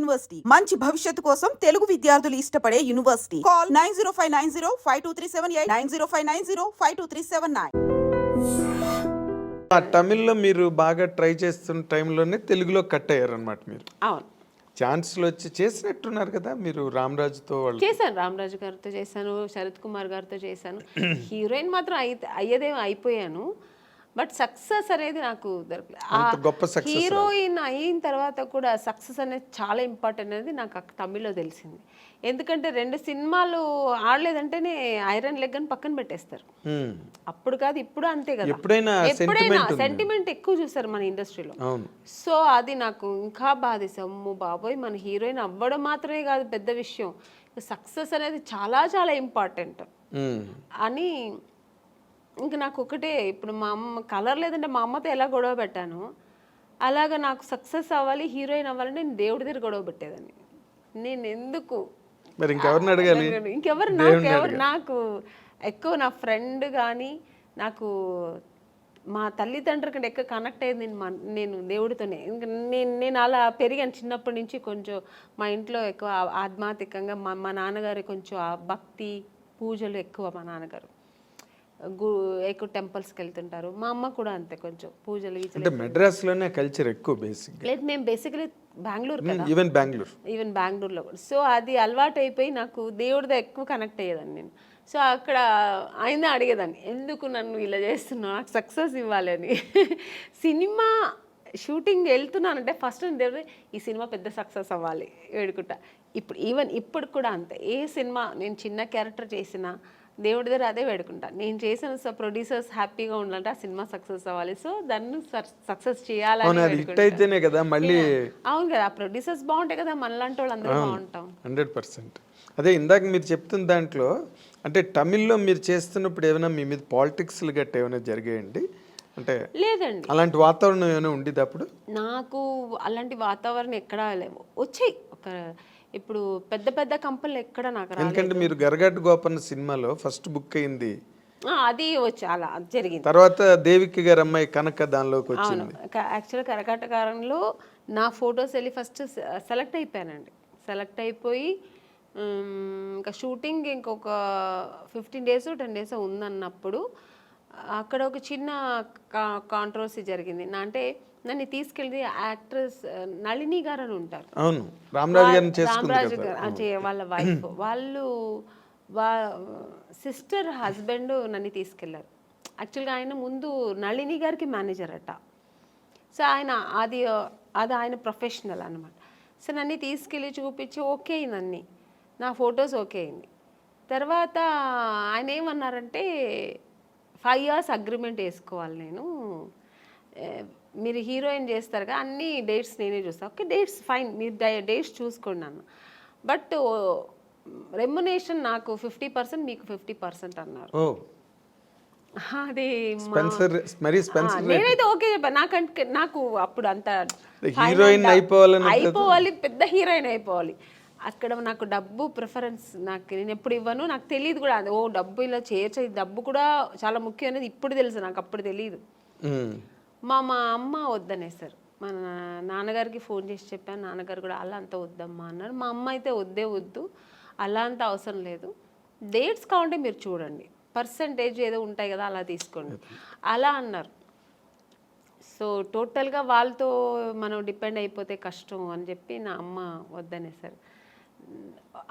University మంచి భవిష్యత్తు కోసం తెలుగు విద్యార్థులు ఇష్టపడే యూనివర్సిటీ. కాల్ 9059052378 9059052379. ఆ తమిళ్లో మీరు బాగా ట్రై చేస్తున్న టైంలోనే తెలుగులో కట్ అయ్యారనమాట మీరు. అవును, ఛాన్స్లు వచ్చి చేసినట్టున్నారు కదా మీరు రామరాజుతో వాళ్ళు. చేశాను. రామరాజు గారితో చేశాను, శరత్ కుమార్ గారితో చేశాను. హీరోయిన్ మాత్రం అయ్యేదేమో అయిపోయాను, బట్ సక్సెస్ అనేది నాకు అంత గొప్ప దొరకలేదు. success హీరోయిన్ అయిన తర్వాత కూడా సక్సెస్ అనేది చాలా ఇంపార్టెంట్ అనేది నాకు తమిళ్లో తెలిసింది. ఎందుకంటే 2 సినిమాలు ఆడలేదంటేనే ఐరన్ లెగ్ అని పక్కన పెట్టేస్తారు. అప్పుడు కాదు, ఇప్పుడు అంతే కదా. ఎప్పుడైనా సెంటిమెంట్ ఎక్కువ చూస్తారు మన ఇండస్ట్రీలో. అవును. సో అది నాకు ఇంకా బాధేసి, అమ్ము బాబోయ్, మన హీరోయిన్ అవ్వడం మాత్రమే కాదు పెద్ద విషయం, సక్సెస్ అనేది చాలా చాలా ఇంపార్టెంట్ అని. ఇంకా నాకు ఒకటే, ఇప్పుడు మా అమ్మ కలర్ లేదంటే మా అమ్మతో ఎలా గొడవ పెట్టాను, అలాగా నాకు సక్సెస్ అవ్వాలి, హీరోయిన్ అవ్వాలంటే నేను దేవుడి దగ్గర గొడవ పెట్టేదాన్ని. నేను ఎందుకు మరి ఇంకెవరిని అడగాలి? ఇంకెవరు నాకు ఎక్కువ నా ఫ్రెండ్ కానీ, నాకు మా తల్లిదండ్రుల కంటే ఎక్కువ కనెక్ట్ అయ్యేది నేను దేవుడితోనే. ఇంకా నేను అలా పెరిగాను చిన్నప్పటి నుంచి. కొంచెం మా ఇంట్లో ఎక్కువ ఆధ్యాత్మికంగా మా నాన్నగారు కొంచెం భక్తి పూజలు ఎక్కువ. మా నాన్నగారు ఎక్కువ టెంపుల్స్కి వెళ్తుంటారు, మా అమ్మ కూడా అంతే, కొంచెం పూజలు అంటే మెడ్రాస్లోనే కల్చర్ ఎక్కువ బేసిక్. లేదు, మేము బేసికలీ బెంగళూరు కదా, ఈవెన్ బెంగళూరులో కూడా. సో అది అలవాటు అయిపోయి నాకు దేవుడితో ఎక్కువ కనెక్ట్ అయ్యేదాన్ని నేను. సో అక్కడ ఆయన అడిగేదాన్ని, ఎందుకు నన్ను ఇలా చేస్తున్నావు, నాకు సక్సెస్ ఇవ్వాలి అని. సినిమా షూటింగ్ వెళ్తున్నానంటే ఫస్ట్ దేవుడు ఈ సినిమా పెద్ద సక్సెస్ అవ్వాలి వేడుకుంటా. ఇప్పుడు కూడా అంతే. ఏ సినిమా నేను చిన్న క్యారెక్టర్ చేసినా దేవుడి దగ్గర అదే వేడుకుంటా. నేను చేసిన ప్రొడ్యూసర్స్ హ్యాపీగా ఉండాలంటే ఆ సినిమా సక్సెస్ అవ్వాలి, సో దాన్ని సక్సెస్ చేయాలని. అవును కదా, ఆ ప్రొడ్యూసర్స్ బాగుంటాయి కదా, మనలాంటి వాళ్ళు అందరూ బాగుంటాం. 100%. అదే ఇందాక మీరు చెప్తున్న దాంట్లో, అంటే తమిళ్లో మీరు చేస్తున్నప్పుడు ఏమైనా మీ మీద పాలిటిక్స్లు గట్రా ఏమైనా జరిగాయండి? అంటే లేదండి, అలాంటి వాతావరణం ఏమైనా ఉండేది అప్పుడు? నాకు అలాంటి వాతావరణం ఎక్కడా లేవు. వచ్చాయి ఇప్పుడు పెద్ద పెద్ద కంపెనీలు ఎక్కడ నాకు రాలేదు. ఎందుకంటే మీరు గరగట్ గోపన్న సినిమాలో ఫస్ట్ బుక్ అయింది, అది వచ్చి అలా జరిగింది. తర్వాత దేవికి గారి అమ్మాయి కనక దానిలోకి వచ్చింది. యాక్చువల్గా కరకటకారంలో నా ఫొటోస్ వెళ్ళి ఫస్ట్ సెలెక్ట్ అయిపోయానండి. సెలెక్ట్ అయిపోయి ఇంకా షూటింగ్ ఇంకొక 15 days 10 days ఉందన్నప్పుడు అక్కడ ఒక చిన్న కాంట్రవర్సీ జరిగింది. అంటే నన్ను తీసుకెళ్ళి యాక్ట్రెస్ నళిని గారు అని ఉంటారు, అవును, రామరాజు గారు వాళ్ళ వైఫ్, వాళ్ళు సిస్టర్ హస్బెండ్ నన్ను తీసుకెళ్లారు. యాక్చువల్గా ఆయన ముందు నళిని గారికి మేనేజర్ అట. సో అది ఆయన ప్రొఫెషనల్ అనమాట. సో నన్ను తీసుకెళ్ళి చూపించి ఓకే అయింది, నా ఫొటోస్ ఓకే అయింది. తర్వాత ఆయన ఏమన్నారంటే 5 years అగ్రిమెంట్ వేసుకోవాలి, నేను మీరు హీరోయిన్ చేస్తారు కదా, అన్ని డేట్స్ నేనే చూస్తాను. ఓకే, డేట్స్ ఫైన్, మీరు డేట్స్ చూసుకోండి అన్న, బట్ రెమ్యునేషన్ నాకు 50%, మీకు 50% అన్నారు. అది నేనైతే ఓకే చెప్పాను. నాకు అప్పుడు అంత హీరోయిన్ అయిపోవాలి, పెద్ద హీరోయిన్ అయిపోవాలి. అక్కడ నాకు డబ్బు ప్రిఫరెన్స్ నేను ఎప్పుడు ఇవ్వను, నాకు తెలియదు కూడా. అది డబ్బు ఇలా చేయొచ్చు, డబ్బు కూడా చాలా ముఖ్యం అనేది ఇప్పుడు తెలుసు, నాకు అప్పుడు తెలియదు. మా అమ్మ వద్దనేసారు. మా నాన్నగారికి ఫోన్ చేసి చెప్పాను, నాన్నగారు కూడా అలా అంత వద్దమ్మా అన్నారు. మా అమ్మ అయితే వద్దు, అలా అంత అవసరం లేదు, డేట్స్ కావాలంటే మీరు చూడండి, పర్సంటేజ్ ఏదో ఉంటాయి కదా అలా తీసుకోండి అలా అన్నారు. సో టోటల్గా వాళ్ళతో మనం డిపెండ్ అయిపోతే కష్టం అని చెప్పి నా అమ్మ వద్దనేసారు.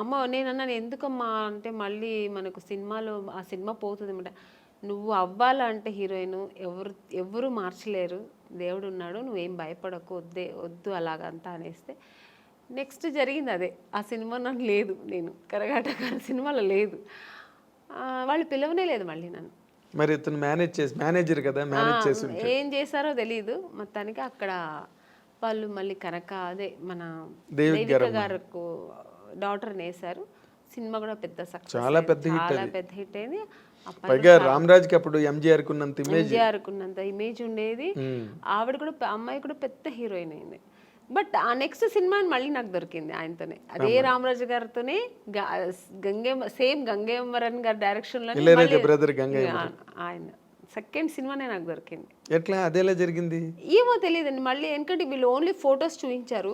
అమ్మ నేనన్నాను, ఎందుకమ్మా అంటే మళ్ళీ మనకు ఆ సినిమా పోతుంది అన్నమాట. నువ్వు అవ్వాలంటే హీరోయిన్ ఎవరు మార్చలేరు, దేవుడు ఉన్నాడు, నువ్వేం భయపడకు, వద్దు అలాగంతా అనేస్తే నెక్స్ట్ జరిగింది అదే. ఆ సినిమా నాకు లేదు, నేను కరగాటకార సినిమాలో లేదు, వాళ్ళు పిలవనే లేదు మళ్ళీ నన్ను. మరి ఇతను మేనేజర్ కదా, మేనేజ్ చేసి ఏం చేశారో తెలియదు. మొత్తానికి అక్కడ వాళ్ళు మళ్ళీ అదే మన దేవిక గారు డాటర్ని వేశారు. సినిమా కూడా పెద్ద సక్సెస్, చాలా పెద్ద హిట్ అయింది. పైగా రామరాజ్కి అప్పుడు ఎంజీఆర్ కున్నంత ఇమేజ్ ఉండేది. ఆవిడ కూడా, అమ్మాయి కూడా పెద్ద హీరోయిన్ అయింది. బట్ ఆ నెక్స్ట్ సినిమా మళ్ళీ నాకు దొరికింది ఆయనతోనే, అదే రామరాజు గారితోనే, గంగేమరన్ గారి డైరెక్షన్ లో ఆయన సెకండ్ సినిమానే నాకు దొరికింది. ఎట్లా అదేలా జరిగింది ఏమో తెలియదండి. మళ్ళీ ఎందుకంటే వీళ్ళు ఓన్లీ ఫొటోస్ చూపించారు,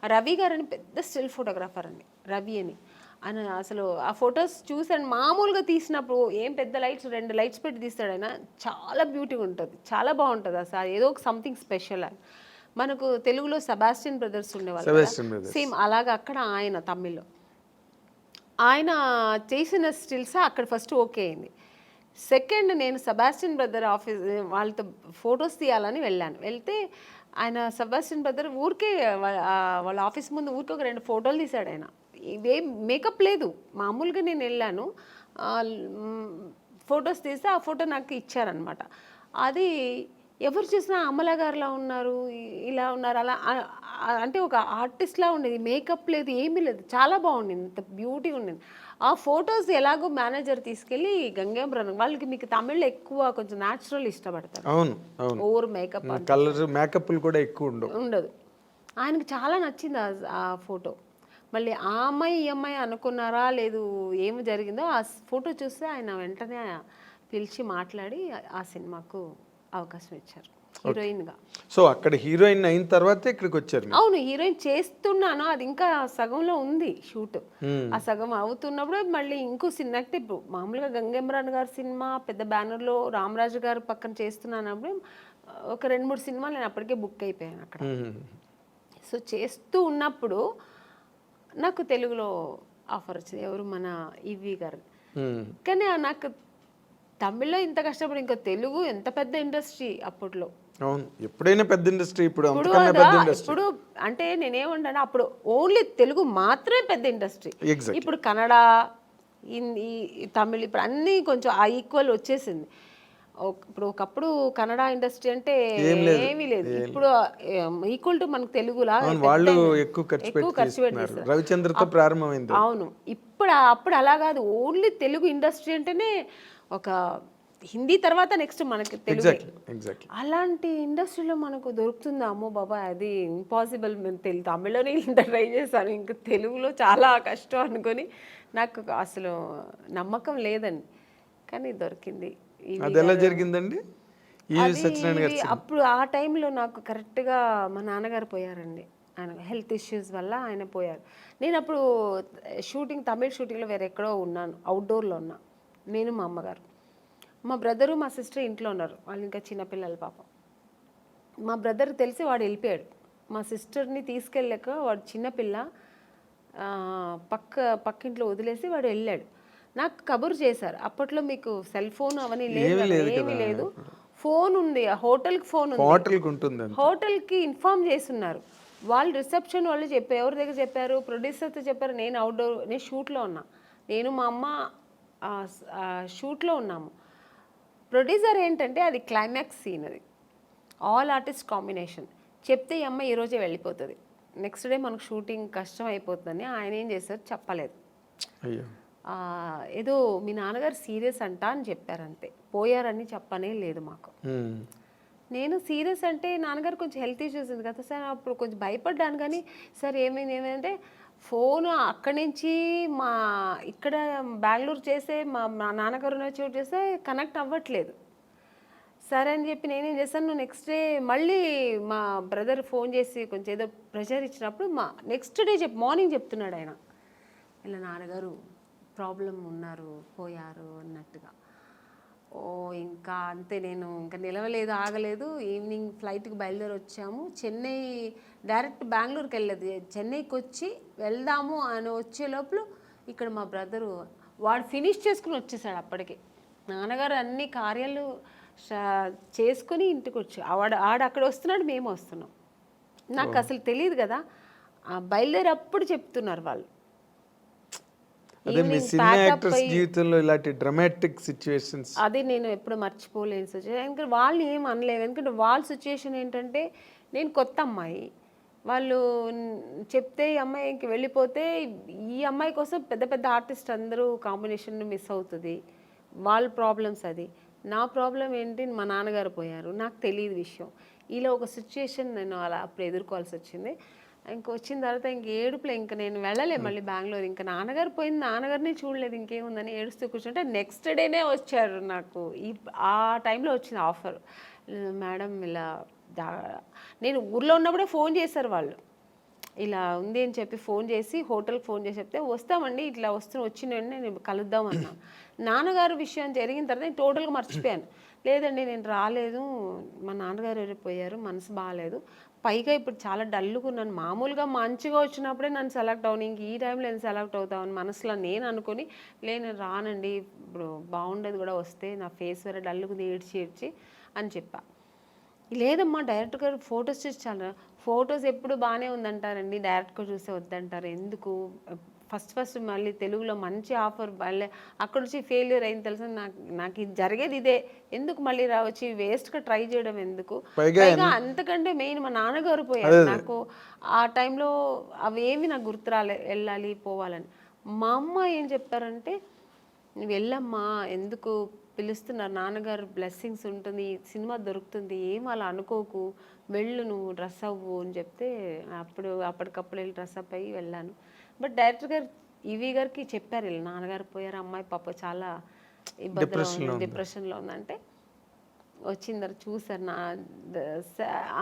రవి గారు అని పెద్ద స్టిల్ ఫోటోగ్రాఫర్ అండి, రవి అని. ఆయన అసలు ఆ ఫొటోస్ చూసాను, మామూలుగా తీసినప్పుడు ఏం పెద్ద లైట్స్ 2 లైట్స్ పెట్టి తీస్తాడు ఆయన, చాలా బ్యూటీగా ఉంటుంది, చాలా బాగుంటుంది అసలు, ఏదో ఒక సంథింగ్ స్పెషల్ అని. మనకు తెలుగులో సెబాస్టియన్ బ్రదర్స్ సెబాస్టియన్ ఉండేవాళ్ళు బ్రదర్స్. సేమ్ అలాగా అక్కడ ఆయన తమిళ్లో ఆయన చేసిన స్టిల్స్ అక్కడ ఫస్ట్ ఓకే అయింది. సెకండ్ నేను సెబాస్టియన్ బ్రదర్ ఆఫీస్ వాళ్ళతో ఫొటోస్ తీయాలని వెళ్ళాను. వెళ్తే ఆయన సెబాస్టియన్ బ్రదర్ ఊరికే వాళ్ళ ఆఫీస్ ముందు ఊరికే ఒక 2 ఫోటోలు తీశాడు ఆయన. ఇవేం మేకప్ లేదు, మామూలుగా నేను వెళ్ళాను, ఫొటోస్ తీస్తే ఆ ఫోటో నాకు ఇచ్చారనమాట. అది ఎవరు చూసినా అమలా గారులా ఉన్నారు, ఇలా ఉన్నారు, అలా అంటే ఒక ఆర్టిస్ట్లా ఉండేది, మేకప్ లేదు, ఏమీ లేదు, చాలా బాగుండింది, ఇంత బ్యూటీగా ఉండింది. ఆ ఫొటోస్ ఎలాగో మేనేజర్ తీసుకెళ్ళి గంగేంబ్రన్ వాళ్ళకి, మీకు తమిళ్లో ఎక్కువ కొంచెం న్యాచురల్ ఇష్టపడతారు, అవును అవును, ఓవర్ మేకప్ కలర్ మేకప్లు కూడా ఎక్కువ ఉండదు. ఆయనకి చాలా నచ్చింది ఆ ఫోటో. మళ్ళీ ఆ అమ్మాయి ఈ అమ్మాయి అనుకున్నారా లేదు ఏమి జరిగిందో, ఆ ఫోటో చూస్తే ఆయన వెంటనే పిలిచి మాట్లాడి ఆ సినిమాకు అవకాశం ఇచ్చారు హీరోయిన్గా. సో అక్కడ హీరోయిన్ అయిన తర్వాత ఇక్కడికి వచ్చారు మీరు. అవును, హీరోయిన్ చేస్తున్నాను, అది ఇంకా సగంలో ఉంది షూట్. ఆ సగం అవుతున్నప్పుడు మళ్ళీ ఇంకో సినిమా, అంటే ఇప్పుడు మామూలుగా గంగేమ్రాన్ గారి సినిమా పెద్ద బ్యానర్లో రామరాజు గారు పక్కన చేస్తున్నానప్పుడు ఒక 2-3 సినిమాలు నేను అప్పటికే బుక్ అయిపోయాను అక్కడ. సో చేస్తూ ఉన్నప్పుడు నాకు తెలుగులో ఆఫర్ వచ్చింది, ఎవరు మన ఈవి గారు. కానీ నాకు తమిళ్లో ఇంత కష్టపడి ఇంకా తెలుగు ఎంత పెద్ద ఇండస్ట్రీ అప్పట్లో. అవును, ఎప్పుడైనా పెద్ద ఇండస్ట్రీ, ఇప్పుడు అంతకన్నా పెద్ద ఇండస్ట్రీ. ఇప్పుడు అంటే నేనేమంటాను, అప్పుడు ఓన్లీ తెలుగు మాత్రమే పెద్ద ఇండస్ట్రీ. ఎగ్జాక్ట్. ఇప్పుడు కన్నడ, హిందీ, తమిళ్ ఇప్పుడు అన్నీ కొంచెం ఆ ఈక్వల్ వచ్చేసింది. ఇప్పుడు ఒకప్పుడు కన్నడ ఇండస్ట్రీ అంటే ఏమీ లేదు, ఇప్పుడు ఈక్వల్ టు మనకు తెలుగులా వాళ్ళు ఎక్కువ ఖర్చు పెట్టి రవిచంద్రతో ప్రారంభమైంది. అవును, అప్పుడు అలా కాదు, ఓన్లీ తెలుగు ఇండస్ట్రీ అంటేనే ఒక హిందీ తర్వాత నెక్స్ట్ మనకి తెలుగు. అలాంటి ఇండస్ట్రీలో మనకు దొరుకుతుందా, అమ్మో బాబా అది ఇంపాసిబుల్. మేము తమిళ్లోనే ఇంత ట్రై చేశాను, ఇంకా తెలుగులో చాలా కష్టం అనుకొని నాకు అసలు నమ్మకం లేదండి, కానీ దొరికింది. అది ఎలా జరిగిందండి? అప్పుడు ఆ టైంలో నాకు కరెక్ట్గా మా నాన్నగారు పోయారండి, ఆయన హెల్త్ ఇష్యూస్ వల్ల ఆయన పోయారు. నేను అప్పుడు తమిళ్ షూటింగ్లో వేరే ఎక్కడో ఉన్నాను, అవుట్డోర్లో ఉన్నా, నేను మా అమ్మగారు. మా బ్రదరు మా సిస్టర్ ఇంట్లో ఉన్నారు, వాళ్ళు ఇంకా చిన్నపిల్లలు పాపం. మా బ్రదర్ తెలిసి వాడు వెళ్ళిపోయాడు, మా సిస్టర్ని తీసుకెళ్ళాక వాడు చిన్నపిల్ల పక్కింట్లో వదిలేసి వాడు వెళ్ళాడు. నాకు కబురు చేశారు, అప్పట్లో మీకు సెల్ ఫోన్ అవన్నీ లేదు, ఏమీ లేదు, ఫోన్ ఉంది, హోటల్కి ఫోన్ ఉంది, హోటల్కి ఇన్ఫార్మ్ చేస్తున్నారు వాళ్ళు. రిసెప్షన్ వాళ్ళు చెప్పారు, ఎవరి దగ్గర చెప్పారు, ప్రొడ్యూసర్తో చెప్పారు. నేను షూట్లో ఉన్నా, నేను మా అమ్మ షూట్లో ఉన్నాము. ప్రొడ్యూసర్ ఏంటంటే అది క్లైమాక్స్ సీన్, అది ఆల్ ఆర్టిస్ట్ కాంబినేషన్. చెప్తే ఈ అమ్మ ఈరోజే వెళ్ళిపోతుంది, నెక్స్ట్ డే మనకు షూటింగ్ కష్టం అయిపోతుందని ఆయన ఏం చేశారు, చెప్పలేదు. ఏదో మీ నాన్నగారు సీరియస్ అంట అని చెప్పారు, అంతే, పోయారని చెప్పనే లేదు మాకు. నేను సీరియస్ అంటే నాన్నగారు కొంచెం హెల్త్ ఇష్యూస్ ఉంది కదా సార్, అప్పుడు కొంచెం భయపడ్డాను. కానీ సార్ ఏమైందంటే ఫోన్ అక్కడి నుంచి ఇక్కడ బెంగళూరు చేసే మా నాన్నగారు చోటు చేస్తే కనెక్ట్ అవ్వట్లేదు. సరే అని చెప్పి నేనేం చేశాను, నెక్స్ట్ డే మళ్ళీ మా బ్రదర్ ఫోన్ చేసి కొంచెం ఏదో ప్రెషర్ ఇచ్చినప్పుడు నెక్స్ట్ డే మార్నింగ్ చెప్తున్నాడు ఆయన, ఇలా నాన్నగారు ప్రాబ్లం ఉన్నారు, పోయారు అన్నట్టుగా. ఓ ఇంకా అంతే, నేను ఇంకా నిలవలేదు, ఆగలేదు. ఈవినింగ్ ఫ్లైట్కి బయలుదేరి వచ్చాము, చెన్నై డైరెక్ట్ బెంగళూరుకి వెళ్ళలేదు, చెన్నైకి వచ్చి వెళ్దాము అని వచ్చే లోపల ఇక్కడ మా బ్రదరు వాడు ఫినిష్ చేసుకుని వచ్చేసాడు. అప్పటికి నాన్నగారు అన్ని కార్యాలు చేసుకుని ఇంటికి వచ్చి ఆడ అక్కడ వస్తున్నాడు, మేము వస్తున్నాం. నాకు అసలు తెలియదు కదా, బయలుదేరప్పుడు చెప్తున్నారు వాళ్ళు. అదే మీ సినిమా యాక్టర్స్ జీవితంలో ఇలాంటి డ్రామాటిక్ సిచ్యువేషన్స్ అది నేను ఎప్పుడు మర్చిపోలేని సిచ్యువేషన్. ఎందుకంటే వాళ్ళు ఏం అనలేవు, ఎందుకంటే వాళ్ళ సిచ్యువేషన్ ఏంటంటే నేను కొత్త అమ్మాయి, వాళ్ళు చెప్తే ఈ అమ్మాయికి వెళ్ళిపోతే ఈ అమ్మాయి కోసం పెద్ద పెద్ద ఆర్టిస్ట్ అందరూ కాంబినేషన్ మిస్ అవుతుంది, వాళ్ళ ప్రాబ్లమ్స్. అది నా ప్రాబ్లం ఏంటి, మా నాన్నగారు పోయారు, నాకు తెలియదు విషయం. ఇలా ఒక సిచ్యువేషన్ నేను అలా అప్పుడు ఎదుర్కోవాల్సి వచ్చింది. వచ్చిన తర్వాత ఇంక ఏడుపులే, ఇంక నేను వెళ్ళలే మళ్ళీ బెంగళూరు. ఇంకా నాన్నగారు పోయింది, నాన్నగారిని చూడలేదు, ఇంకేముందని ఏడుస్తూ కూర్చుంటే నెక్స్ట్ డేనే వచ్చారు నాకు. ఆ టైంలో వచ్చింది ఆఫర్, మేడం ఇలా. నేను ఊర్లో ఉన్నప్పుడే ఫోన్ చేశారు వాళ్ళు, ఇలా ఉంది అని చెప్పి ఫోన్ చేసి హోటల్కి ఫోన్ చేసి చెప్తే వస్తామండి ఇట్లా వచ్చినండి నేను కలుద్దాం అన్నా. నాన్నగారు విషయం జరిగిన తర్వాత నేను టోటల్గా మర్చిపోయాను. లేదండి నేను రాలేదు, మా నాన్నగారు వెళ్ళిపోయారు, మనసు బాగాలేదు, పైగా ఇప్పుడు చాలా డల్గా ఉన్నాను, మామూలుగా మంచిగా వచ్చినప్పుడే నన్ను సెలెక్ట్ అవును, ఇంక ఈ టైంలో నేను సెలెక్ట్ అవుతామని మనసులో నేను అనుకొని నేను రానండి, ఇప్పుడు బాగుండేది కూడా వస్తే, నా ఫేస్ వేరే డల్గా ఏడ్చి అని చెప్పా. లేదమ్మా డైరెక్టర్ గారు ఫొటోస్ చూసి చాలా, ఫొటోస్ ఎప్పుడు బాగానే ఉందంటారండి, డైరెక్ట్గా చూస్తే వద్దంటారు ఎందుకు, ఫస్ట్ మళ్ళీ తెలుగులో మంచి ఆఫర్ మళ్ళీ అక్కడ నుంచి ఫెయిల్యూర్ అయింది తెలుసా, నాకు ఇది జరిగేది ఇదే, ఎందుకు మళ్ళీ రావచ్చి వేస్ట్గా ట్రై చేయడం ఎందుకు, పైగా అంతకంటే మెయిన్ మా నాన్నగారు పోయారు, నాకు ఆ టైంలో అవేమి నాకు గుర్తు వెళ్ళాలి పోవాలని. మా అమ్మ ఏం చెప్పారంటే నువ్వు వెళ్ళమ్మా, ఎందుకు పిలుస్తున్నారు, నాన్నగారు బ్లెస్సింగ్స్ ఉంటుంది, సినిమా దొరుకుతుంది, ఏం అలా అనుకోకు, వెళ్ళు నువ్వు డ్రెస్ అవ్వు అని చెప్తే అప్పటికప్పుడు వెళ్ళి డ్రెస్ అప్ అయ్యి వెళ్ళాను. బట్ డైరెక్టర్ గారు ఈవీ గారికి చెప్పారు, ఇలా నాన్నగారు పోయారు, అమ్మాయి పాప చాలా ఇబ్బందిలో ఉంది, డిప్రెషన్లో ఉందంటే వచ్చిన తర్వాత చూసారు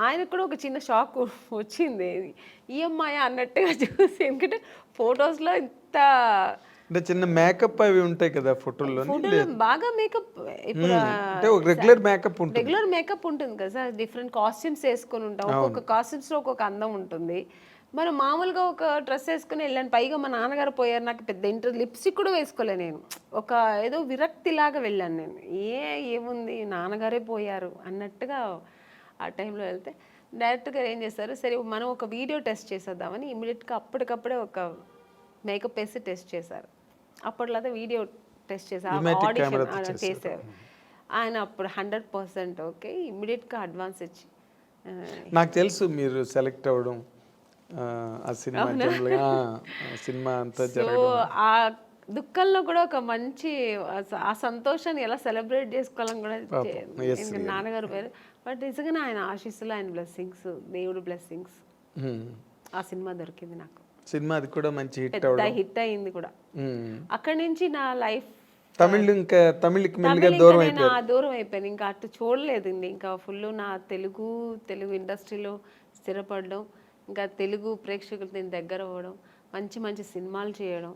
ఆయనకు కూడా ఒక చిన్న షాక్ వచ్చింది, ఈ అమ్మాయి అన్నట్టుగా చూసి, ఎందుకంటే ఫొటోస్లో ఇంత అంటే చిన్న మేకప్ అవి ఉంటాయి కదా ఫోటోల్లో, బాగా మేకప్, ఇప్పుడు రెగ్యులర్ మేకప్ ఉంటుంది, రెగ్యులర్ మేకప్ ఉంటుంది కదా సార్, డిఫరెంట్ కాస్ట్యూమ్స్ వేసుకొని ఉంటాం, ఒక్కొక్క కాస్ట్యూమ్స్లో ఒక్కొక్క అందం ఉంటుంది. మనం మామూలుగా ఒక డ్రెస్ వేసుకుని వెళ్ళాను, పైగా మా నాన్నగారు పోయారు, నాకు పెద్ద లిప్స్టిక్ కూడా వేసుకోలే నేను, ఒక ఏదో విరక్తిలాగా వెళ్ళాను నేను, ఏముంది నాన్నగారే పోయారు అన్నట్టుగా ఆ టైంలో వెళ్తే డైరెక్టర్ గారు ఏం చేస్తారు, సరే మనం ఒక వీడియో టెస్ట్ చేసేద్దామని ఇమీడియట్గా అప్పటికప్పుడే ఒక మేకప్ వేసి టెస్ట్ చేశారు. అప్పట్లో వీడియో టెస్ట్ చేశారు, ఆడిషన్ చేశారు ఆయన, అప్పుడు 100% ఓకే, ఇమీడియట్గా అడ్వాన్స్ ఇచ్చి. నాకు తెలుసు మీరు సెలెక్ట్ అవ్వడం, ఆ సినిమా అంతా జరగడం, ఆ దుఃఖంలో కూడా ఒక మంచి ఆ సంతోషాన్ని ఎలా సెలబ్రేట్ చేసుకోవాలని కూడా నాన్నగారు పేరు, బట్ నిజంగానే ఆయన ఆశీస్సులు, ఆయన బ్లెస్సింగ్స్, దేవుడు బ్లెస్సింగ్స్, ఆ సినిమా దొరికింది నాకు. సినిమా అది కూడా మంచి హిట్ అయింది కూడా. అక్కడి నుంచి నా లైఫ్ తమిళకి దూరం అయిపోయాను, ఇంకా అటు చూడలేదు, ఇంకా ఫుల్ నా తెలుగు ఇండస్ట్రీలో స్థిరపడడం, ఇంకా తెలుగు ప్రేక్షకులతో దగ్గర అవ్వడం, మంచి మంచి సినిమాలు చేయడం.